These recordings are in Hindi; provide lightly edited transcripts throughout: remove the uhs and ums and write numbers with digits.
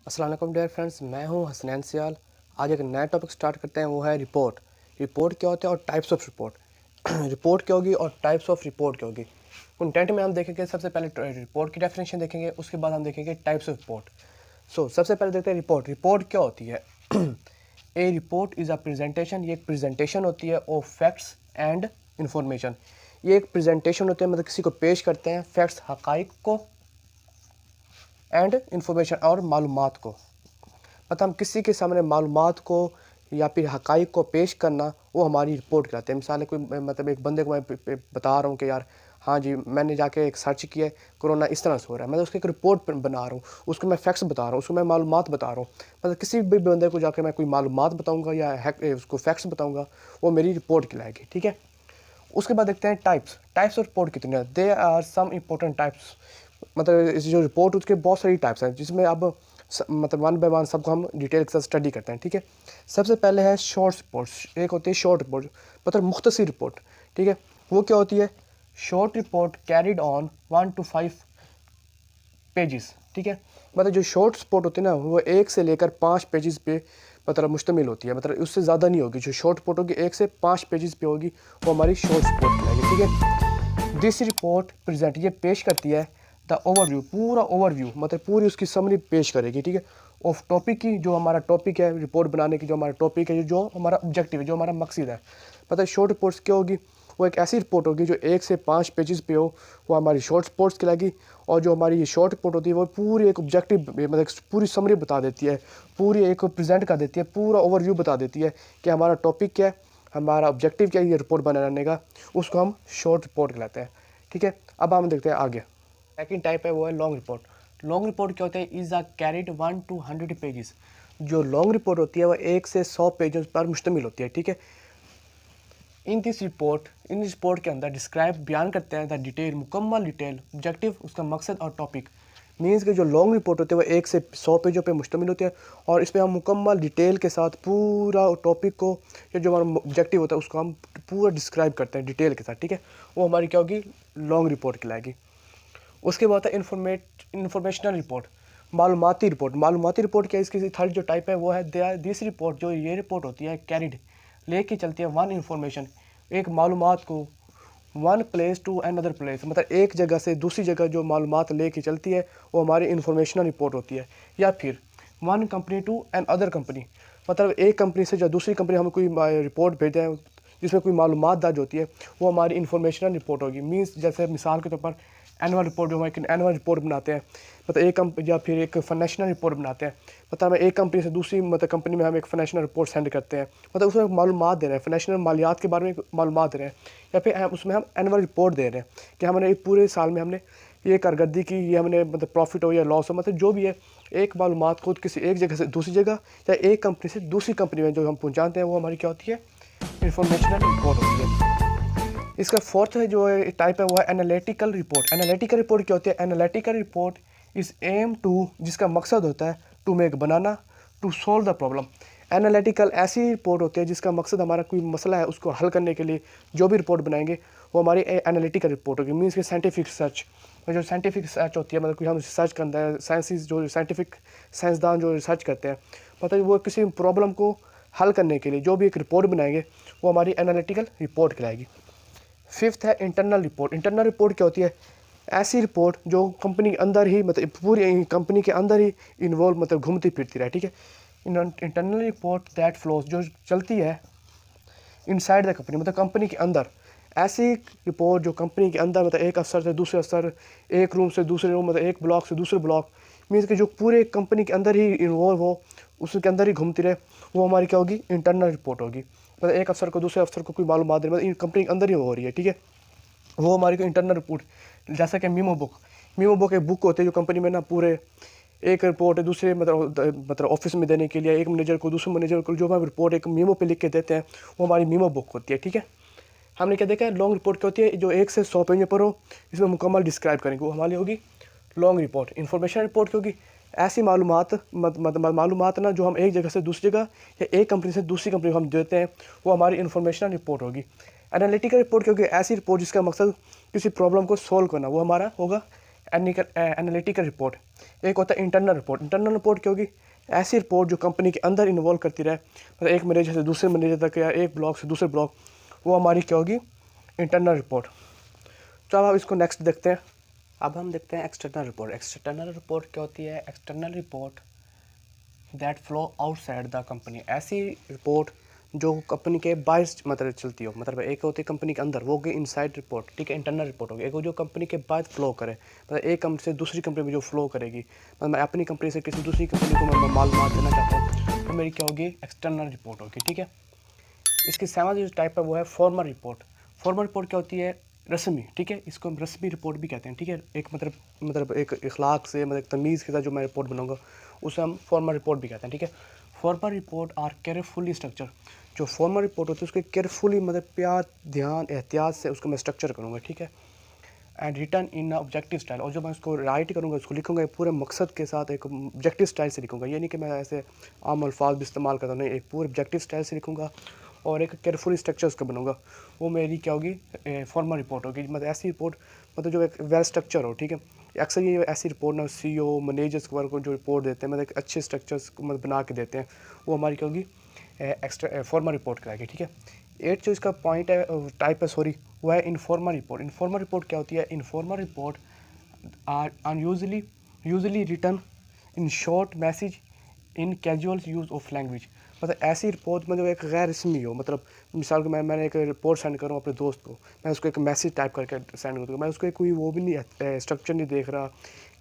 अस्सलाम वालेकुम डियर फ्रेंड्स, मैं हूं हसनैन सियाल। आज एक नया टॉपिक स्टार्ट करते हैं, वो है रिपोर्ट। रिपोर्ट क्या होता है और टाइप्स ऑफ रिपोर्ट। रिपोर्ट क्या होगी और टाइप्स ऑफ रिपोर्ट क्या होगी। कंटेंट में हम देखेंगे सबसे पहले रिपोर्ट की डेफिनेशन देखेंगे, उसके बाद हम देखेंगे टाइप्स ऑफ रिपोर्ट। सबसे पहले देखते हैं रिपोर्ट। रिपोर्ट क्या होती है? ए रिपोर्ट इज़ अ प्रेजेंटेशन। ये एक प्रेजेंटेशन होती है ऑफ फैक्ट्स एंड इंफॉर्मेशन। ये एक प्रेजेंटेशन होती है, मतलब किसी को पेश करते हैं फैक्ट्स, हकाइक को एंड इंफॉर्मेशन और मालूमात को। मतलब हम किसी के सामने मालूमात को या फिर हकाइक को पेश करना, वो हमारी रिपोर्ट कराते हैं। मिसाल है, कोई मतलब एक बंदे को मैं बता रहा हूँ कि यार हाँ जी, मैंने जाके एक सर्च किया है, कोरोना इस तरह से हो रहा है। मैं उसकी एक रिपोर्ट बना रहा हूँ, उसको मैं फैक्ट्स बता रहा हूँ, उसको मैं मालूमात बता रहा हूँ। मतलब किसी भी बंदे को जाके मैं कोई मालूमात बताऊँगा या उसको फैक्ट्स बताऊँगा, वो मेरी रिपोर्ट कहलाएगी। ठीक है। उसके बाद देखते हैं टाइप्स। टाइप्स ऑफ रिपोर्ट कितने हैं? They are some important types. मतलब इस जो रिपोर्ट, उसके बहुत सारी टाइप्स हैं, जिसमें अब मतलब वन बाय वन सबको हम डिटेल के साथ स्टडी करते हैं। ठीक है। सबसे पहले है शॉर्ट रिपोर्ट्स। एक होती है शॉर्ट रिपोर्ट, मतलब मुख्तसर रिपोर्ट। ठीक है। वो क्या होती है? Short report carried on 1 to 5 pages. ठीक है। मतलब जो शॉर्ट रिपोर्ट होती है ना, वो 1 से लेकर 5 पेजेस पे मतलब मुश्तमिल होती है। मतलब उससे ज़्यादा नहीं होगी। जो शॉर्ट रिपोर्ट होगी 1 से 5 पेजेस पे होगी, वो हमारी शॉर्ट रिपोर्ट कहलाएगी। ठीक है। दिस रिपोर्ट प्रेजेंट, ये पेश करती है द ओवरव्यू, पूरा ओवरव्यू, मतलब पूरी उसकी समरी पेश करेगी। ठीक है। ऑफ टॉपिक की, जो हमारा टॉपिक है रिपोर्ट बनाने की, जो हमारा टॉपिक है, जो हमारा ऑब्जेक्टिव है, जो हमारा मकसद है। मतलब शॉर्ट रिपोर्ट्स क्या होगी? वो एक ऐसी रिपोर्ट होगी जो 1 से 5 पेजेस पे हो, वो हमारी शॉर्ट रिपोर्ट्स कहलाएगी। और जो हमारी ये शॉर्ट रिपोर्ट होती है, वो पूरी एक ऑब्जेक्टिव, मतलब पूरी समरी बता देती है, पूरी एक प्रेजेंट कर देती है, पूरा ओवरव्यू बता देती है कि हमारा टॉपिक क्या है, हमारा ऑब्जेक्टिव क्या है ये रिपोर्ट बनाने का। उसको हम शॉर्ट रिपोर्ट कहलाते हैं। ठीक है। अब हम देखते हैं आगे। सेकंड टाइप है, वो है लॉन्ग रिपोर्ट। लॉन्ग रिपोर्ट क्या होता है? Is a carried 1 to 100 pages. जो लॉन्ग रिपोर्ट होती है, वो 1 से 100 पेजेस पर मुश्तमिल होती है। ठीक है। इन इस रिपोर्ट के अंदर डिस्क्राइब, बयान करते हैं द डिटेल, मुकम्मल डिटेल, ऑब्जेक्टिव, उसका मकसद और टॉपिक। मीन्स कि जो लॉन्ग रिपोर्ट होती है वो 1 से 100 पेजों पे मुश्तमिल होती है, और इसमें हम मुकम्मल डिटेल के साथ पूरा टॉपिक को, या जो हमारा ऑब्जेक्टिव होता है उसको हम पूरा डिस्क्राइब करते हैं डिटेल के साथ। ठीक है। वो हमारी क्या होगी? लॉन्ग रिपोर्ट कहलाएगी। उसके बाद है इंफॉर्मेशनल रिपोर्ट, मालूमाती रिपोर्ट। मालूमाती रिपोर्ट क्या है? इसकी थर्ड जो टाइप है वो है दिस रिपोर्ट। जो ये रिपोर्ट होती है कैरिड, लेके चलती है वन इंफॉर्मेशन, एक मालूमात को, one place to another place, मतलब एक जगह से दूसरी जगह जो मालूमात लेके चलती है, वो हमारी इंफॉर्मेशनल रिपोर्ट होती है। या फिर one company to another company, मतलब एक कंपनी से जो दूसरी कंपनी हमें कोई रिपोर्ट भेजते हैं जिसमें कोई मालूमात दर्ज होती है, वो हमारी इंफॉर्मेशनल रिपोर्ट होगी। मीन्स जैसे मिसाल के तौर पर एनुअल रिपोर्ट, जो हम एक एनुअल रिपोर्ट बनाते हैं, मतलब एक या फिर एक फाइनेंशियल रिपोर्ट बनाते हैं, मतलब हमें एक कंपनी से दूसरी मतलब कंपनी में हम एक फाइनेंशियल रिपोर्ट सेंड करते हैं, मतलब उसमें मालूमात दे रहे हैं, फाइनेंशियल मालियात के बारे में मालूमात दे रहे हैं। या फिर उसमें हम एनुअल रिपोर्ट दे रहे हैं कि हमने एक पूरे साल में हमने ये कारकर्दगी की, ये हमने मतलब प्रॉफिट हो या लॉस हो, मतलब जो भी है, एक मालूमात को किसी एक जगह से दूसरी जगह या एक कंपनी से दूसरी कंपनी में जो हम पहुँचाते हैं, वो हमारी क्या होती है? इंफॉर्मेशनल रिपोर्ट होती है। इसका फोर्थ है जो टाइप है, वो है एनालिटिकल रिपोर्ट। एनालिटिकल रिपोर्ट क्या होती है? Analytical report is aim to, जिसका मकसद होता है टू मेक, बनाना, to solve the problem. Analytical ऐसी रिपोर्ट होती है जिसका मकसद हमारा कोई मसला है उसको हल करने के लिए जो भी रिपोर्ट बनाएंगे, वो हमारी एनालिटिकल रिपोर्ट होगी। मीन्स कि साइंटिफिक रिसर्च, जो साइंटिफिक रिसर्च होती है, मतलब कि हम रिसर्च करते हैं, साइंसिस जो साइंटिफिक साइंसदान जो रिसर्च करते हैं, मतलब वो किसी प्रॉब्लम को हल करने के लिए जो भी एक रिपोर्ट बनाएंगे, वो हमारी एनालिटिकल रिपोर्ट कहलाएगी। फिफ्थ है इंटरनल रिपोर्ट। इंटरनल रिपोर्ट क्या होती है? ऐसी रिपोर्ट जो कंपनी के अंदर ही, मतलब पूरी कंपनी के अंदर ही इन्वॉल्व, मतलब घूमती फिरती रहे। ठीक है। इंटरनल रिपोर्ट दैट फ्लोज, जो चलती है इनसाइड द कंपनी, मतलब कंपनी के अंदर। ऐसी रिपोर्ट जो कंपनी के अंदर, मतलब एक अफसर से दूसरे अफसर, एक रूम से दूसरे रूम, मतलब एक ब्लॉक से दूसरे ब्लॉक, मीन्स कि जो पूरे कंपनी के अंदर ही इन्वॉल्व हो, उसके अंदर ही घूमती रहे, वो हमारी क्या होगी? इंटरनल रिपोर्ट होगी। मतलब एक अफसर को दूसरे अफसर को कोई मालूमात दे, मतलब कंपनी के अंदर ही हो रही है। ठीक है। वो हमारी को इंटरनल रिपोर्ट। जैसा कि मीमो बुक एक बुक होती है जो कंपनी में ना पूरे एक रिपोर्ट है दूसरे मतलब ऑफिस में देने के लिए, एक मैनेजर को दूसरे मैनेजर को जो हम रिपोर्ट एक मीमो पे लिख के देते हैं, वो हमारी मीमो बुक होती है। ठीक है। हमने क्या देखा है? लॉन्ग रिपोर्ट क्या होती है? जो 1 से 100 पेज पर हो, इसमें मुकम्मल डिस्क्राइब करेंगे, वो हमारी होगी लॉन्ग रिपोर्ट। इन्फॉर्मेशन रिपोर्ट क्या होगी? ऐसी मालूमात ना जो हम एक जगह से दूसरी जगह या एक कंपनी से दूसरी कंपनी को हम देते हैं, वो हमारी इन्फॉर्मेशनल रिपोर्ट होगी। एनालिटिकल रिपोर्ट क्या होगी? ऐसी रिपोर्ट जिसका मकसद किसी प्रॉब्लम को सॉल्व करना, वो हमारा होगा एनालिटिकल रिपोर्ट, एक होता है इंटरनल रिपोर्ट। इंटरनल रिपोर्ट क्या होगी? ऐसी रिपोर्ट जो कंपनी के अंदर इन्वॉल्व करती रहे, मतलब एक मैनेजर से दूसरे मैनेजर तक या एक ब्लॉक से दूसरे ब्लॉक, वो हमारी क्या होगी? Internal report. तो अब इसको नेक्स्ट देखते हैं। अब हम देखते हैं एक्सटर्नल रिपोर्ट। एक्सटर्नल रिपोर्ट क्या होती है? External report that flow outside the company, ऐसी रिपोर्ट जो कंपनी के बाहर मतलब चलती हो। मतलब एक होती है कंपनी के अंदर, वो होगी इनसाइड रिपोर्ट, ठीक है, इंटरनल रिपोर्ट होगी। एक जो कंपनी के बाहर फ्लो करे, मतलब एक कंपनी से दूसरी कंपनी में जो फ्लो करेगी, मतलब मैं अपनी कंपनी से किसी दूसरी कंपनी को मैं मालूमात देना चाहता हूँ, तो मेरी क्या होगी? एक्सटर्नल रिपोर्ट होगी, ठीक है। इसकी 7 जो टाइप है वो है फॉर्मल रिपोर्ट। फॉर्मल रिपोर्ट क्या होती है? रस्मी, ठीक है, इसको हम रस्मी रिपोर्ट भी कहते हैं, ठीक है। एक मतलब एक इखलाक से, मतलब तमीज़ के साथ जो मैं रिपोर्ट बनाऊंगा उसे हम फॉर्मल रिपोर्ट भी कहते हैं, ठीक है। Formal report are carefully structure. जो फॉर्मल रिपोर्ट होती है उसके केयरफुली, मतलब प्यार, ध्यान, एहतियात से उसको मैं स्ट्रक्चर करूँगा, ठीक है। And return in objective style, और जो मैं उसको राइट करूँगा, उसको लिखूँगा पूरे मकसद के साथ, एक ऑब्जेक्टिव स्टाइल से लिखूँगा। ये नहीं कि मैं ऐसे आम अल्फाज भी इस्तेमाल करता हूँ, नहीं, एक पूरे ऑब्जेक्टिव स्टाइल से लिखूँगा और एक केयरफुली स्ट्रक्चर उसका बनूँगा। वो मेरी क्या होगी? फॉर्मल रिपोर्ट होगी। मतलब ऐसी रिपोर्ट, मतलब जो एक वेल स्ट्रक्चर हो, ठीक है। अक्सर ये ऐसी रिपोर्ट ना CEO मैनेजर्स को जो रिपोर्ट देते हैं, मतलब एक अच्छे स्ट्रक्चर्स मतलब बना के देते हैं, वो हमारी क्या होगी? एक्स्ट्रा फॉर्मल रिपोर्ट कराएगी, ठीक है। 8 जो इसका पॉइंट है, टाइप है, सॉरी, वो है इनफॉर्मल रिपोर्ट। इनफॉर्मल रिपोर्ट क्या होती है? Informal report are usually written in short message in casual use of language. मतलब ऐसी रिपोर्ट मतलब एक गैर रस्मी हो। मतलब मिसाल को मैंने एक रिपोर्ट सेंड करूँ अपने दोस्त को, मैं उसको एक मैसेज टाइप करके सेंड कर दूँ, मैं उसको कोई वो भी नहीं, स्ट्रक्चर नहीं देख रहा,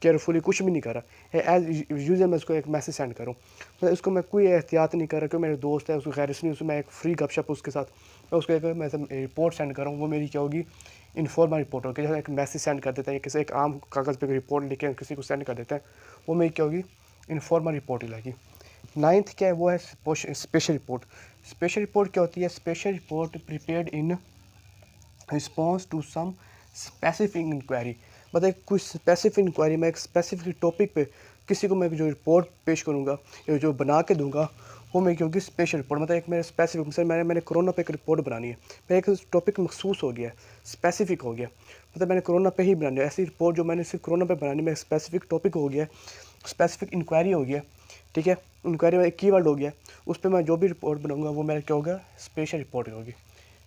केयरफुली कुछ भी नहीं कर रहा, एज यूजल मैं उसको एक मैसेज सेंड करूँ, मतलब उसको मैं कोई एहतियात नहीं कर रहा, क्योंकि मेरे दोस्त है, उसको गैर रस्मी, उसमें मैं एक फ्री गपशप उसके साथ मैं उसको एक मैं रिपोर्ट सेंड करूँ, वो मेरी क्या होगी? इनफॉर्मल रिपोर्ट होगी। जैसे एक मैसेज सेंड कर देते हैं, किसी एक आम कागज़ पे रिपोर्ट लिख के किसी को सेंड कर देते हैं, वो मेरी क्या होगी? इनफॉर्मल रिपोर्ट लगेगी। 9th क्या है? वो है स्पेशल रिपोर्ट। स्पेशल रिपोर्ट क्या होती है? Special report prepared in response to some specific inquiry. मतलब कुछ स्पेसिफिक इंक्वायरी में एक स्पेसिफिक टॉपिक पे किसी को मैं जो रिपोर्ट पेश करूँगा या जो बना के दूंगा, वो मैं क्योंकि स्पेशल रिपोर्ट, मतलब एक मेरे स्पेसिफिक, मिसाल मैंने कोरोना पे एक रिपोर्ट बनानी है, मेरा एक टॉपिक मखसूस हो गया, स्पेसिफिक हो गया, मतलब मैंने कोरोना पे ही बनानी है। ऐसी रिपोर्ट जो मैंने सिर्फ कोरोना पे बनानी है, स्पेसिफिक टॉपिक हो गया, स्पेसिफिक इंक्वायरी हो गया, ठीक है। इंक्वायरी में एक कीवर्ड हो गया, उस पर मैं जो भी रिपोर्ट बनाऊंगा वो मेरा क्या होगा? स्पेशल रिपोर्ट होगी,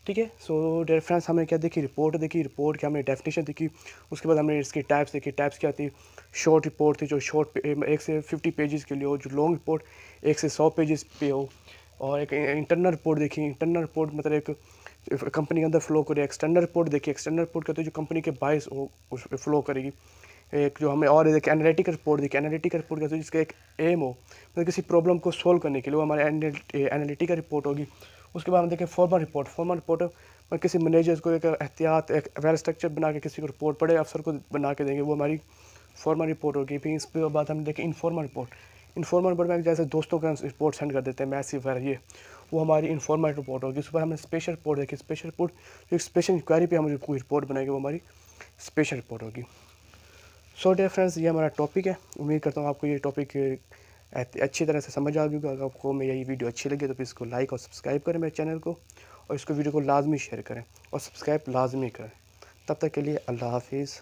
ठीक है। सो डियर फ्रेंड्स, हमने क्या देखी? रिपोर्ट देखी। रिपोर्ट की हमने डेफिनेशन देखी, उसके बाद हमने इसकी टाइप्स देखी। टाइप्स क्या थी? शॉर्ट रिपोर्ट थी, जो शॉर्ट 1 से 50 पेजेस के लिए हो, जो लॉन्ग रिपोर्ट 1 से 100 पेजेस पे हो, और एक इंटरनल रिपोर्ट देखी। इंटरनल रिपोर्ट मतलब एक कंपनी के अंदर फ्लो करे। एक्सटर्नल रिपोर्ट देखी। एक्सटर्नल रिपोर्ट कहते हैं जो कंपनी के बाहर हो उस पर फ्लो करेगी। एक जो हमें और देखिए एनालिटिकल रिपोर्ट देखी। एनालिटिकल रिपोर्ट कहते हैं जिसका एक एम हो, मतलब किसी प्रॉब्लम को सोल्व करने के लिए, वो हमारे एनालिटिकल रिपोर्ट होगी। उसके बाद हम देखें फॉर्मल रिपोर्ट। फॉर्मल रिपोर्ट में किसी मैनेजर्स को एक एहतियात, एक वेल स्ट्रक्चर बना के किसी को रिपोर्ट बड़े अफसर को बना के देंगे, वो हमारी फॉर्मल रिपोर्ट होगी। फिर इसके बाद हम देखें इनफॉर्मल रिपोर्ट। इनफॉर्मल रिपोर्ट में जैसे दोस्तों का रिपोर्ट सेंड कर देते हैं, मैसेज वगैरह, ये वो हमारी इनफॉर्मल रिपोर्ट होगी। उसके बाद हमने स्पेशल रिपोर्ट देखी। स्पेशल रिपोर्ट जो स्पेशल इंक्वायरी पे हम कोई रिपोर्ट बनाएंगे, वो हमारी स्पेशल रिपोर्ट होगी। सो डियर फ्रेंड्स, ये हमारा टॉपिक है। उम्मीद करता हूँ आपको ये टॉपिक अच्छी तरह से समझ आ गई होगा। अगर आपको मेरी ये वीडियो अच्छी लगी तो प्लीज़ इसको लाइक और सब्सक्राइब करें मेरे चैनल को, और इसको वीडियो को लाजमी शेयर करें और सब्सक्राइब लाजमी करें। तब तक के लिए अल्लाह हाफिज़।